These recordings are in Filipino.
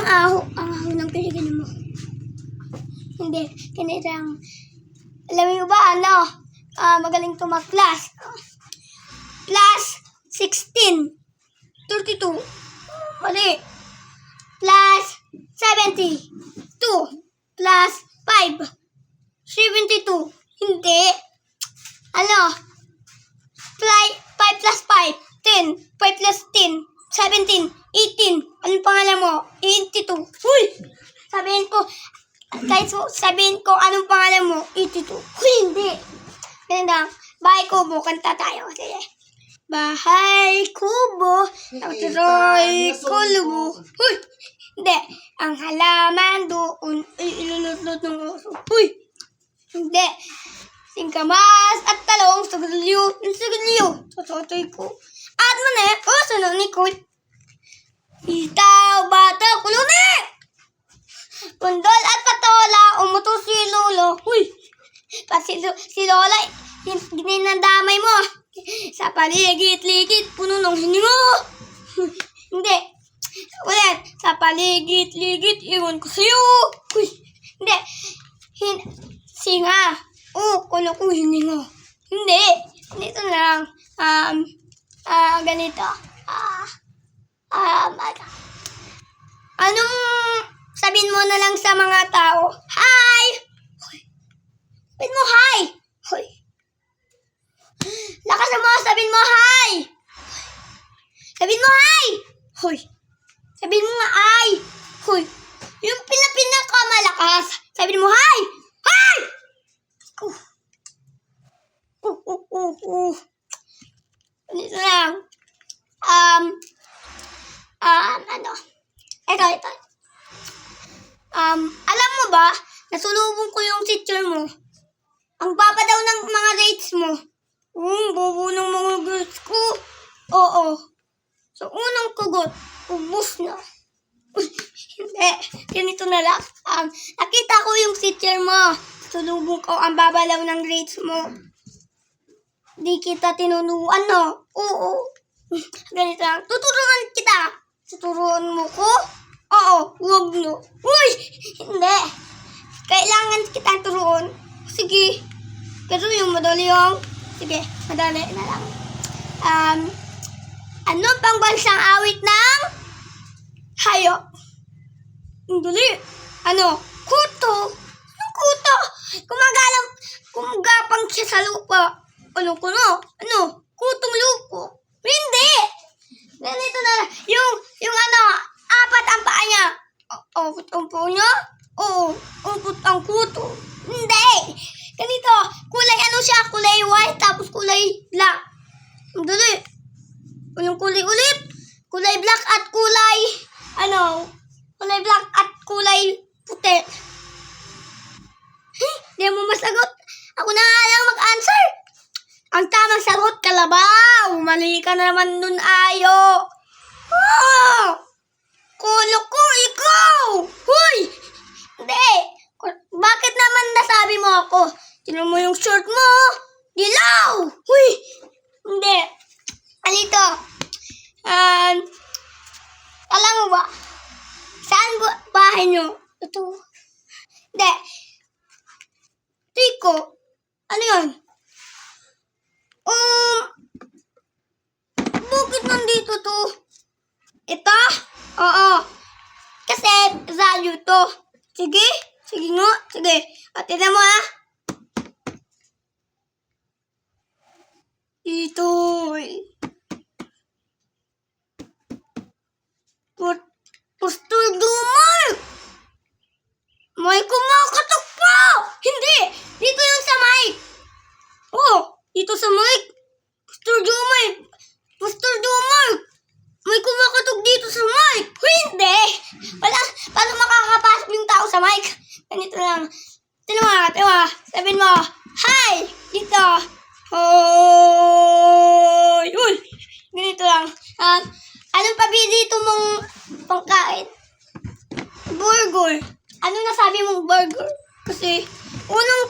ang aho ng pinigin mo. Hindi, ganito lang. Alam mo ba, magaling tumaklas. Plus 16. 32. Mali. Plus 70. 2. Plus 5. 72. Hindi. 5 plus 5. 10. 5 plus 10. 17. 18. Anong pangalan mo? 82. Huy! Sabihin ko, anong pangalan mo? 82. Huy, hindi. Ganun. Bahay kubo. Kanta tayo. Sige. Bahay kubo. Tayo kulubo. Huy! Hindi. Ang halaman doon ay ilulot ng oso. Huy! Hindi. Singkamas at talong sa gulyo. Sa totoy ko. At mani, oso na ni Koy. Itaw, bata, kuluni! Pundol at patola, umuto si Lolo. Huy! Si Lola, gininandamay mo. Sa paligid-ligid, puno ng hiningo. Hindi. Ulit. Sa paligid-ligid, iwan ko sa'yo. Huy! Hindi. Singa. Kuno ko hiningo. Hindi. Dito na lang. Ganito. Anong sabihin mo na lang sa mga tao? Hi! Sabihin mo hi! Hoy! Lakas mo! Sabihin mo hi! Sabihin mo hi! Hoy! Sabihin mo nga hi! Hoy! Yung pinakamalakas. Sabihin mo hi! Hi! Ganito lang. Ito. Alam mo ba, nasulubong ko yung teacher mo. Ang baba daw ng mga rates mo. Bobo ng mga grades ko. Oo. So, unang kugot, ubos na. Hindi, ganito na lang. Nakita ko yung teacher mo. Sulubong ko ang babalaw ng grades mo. Di kita tinunuan, no? Oo. Ganito lang. Tuturuan kita. Tuturuan mo ko? Oo, wag no. Uy! Hindi. Kailangan kita turuan. Sige. Pero yung madali yung... Sige, madali na lang. Ano pang bansang awit ng hayop? Ang dali. Kuto. Anong kuto? Kumagapang siya sa lupa. Kutong lupo. Hindi. Ganito na lang. Yung apat ang paa niya. Apat ang paa niya? Oo. Apat ang kuto. Hindi. Ganito. Kulay siya? Kulay white tapos kulay black. Ang dali. Yung kulay ulit. Kulay black at kulay kulay black at kulay puti. Hindi mo masagot. Ako na nga lang mag-answer. Ang tamang sagot, kalabaw. Mali ka na naman nun, Ayo. Kolo ko, ikaw. Huy! Hindi. Bakit naman nasabi mo ako? Tignan mo yung shirt mo. Dilaw. Huy! Hindi. Alito. Alam mo ba? Saan bahay nyo? Ito. Hindi. Tiko. Ano yun? Bakit nandito to? Ito? Oo. Kasi value to. Sige? Sige nga. Sige. At tignan mo Ito. Pastor Dumar! May kumakatok pa! Hindi! Dito yun sa mic! Dito sa mic! Pastor Dumar! May kumakatok dito sa mic! Hindi! Paano makakapasok yung tao sa mic? Ganito lang. Tinuwa. Sabihin mo, hi! Dito. Hoy! Uy! Ganito lang. Anong paborito mong pangkain? Burger. Ano nasabi mong burger? Kasi, unang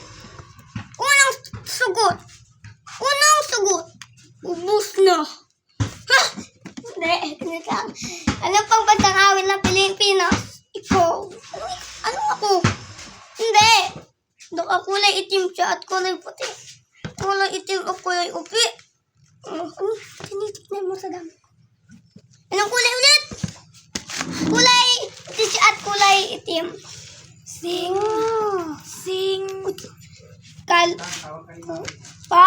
sugot. Ubus na. Ha! Hindi, ganito lang. Ano pang bansang awit ng Pilipinas? Ikaw? Ano ako? Hindi. Kulay itim siya at kulay puti. Kulay itim o kulay upi. Ano? Tinitignan mo sa dami. Anong kulay ulit? Kulay puti siya at kulay itim. Sing. Pa!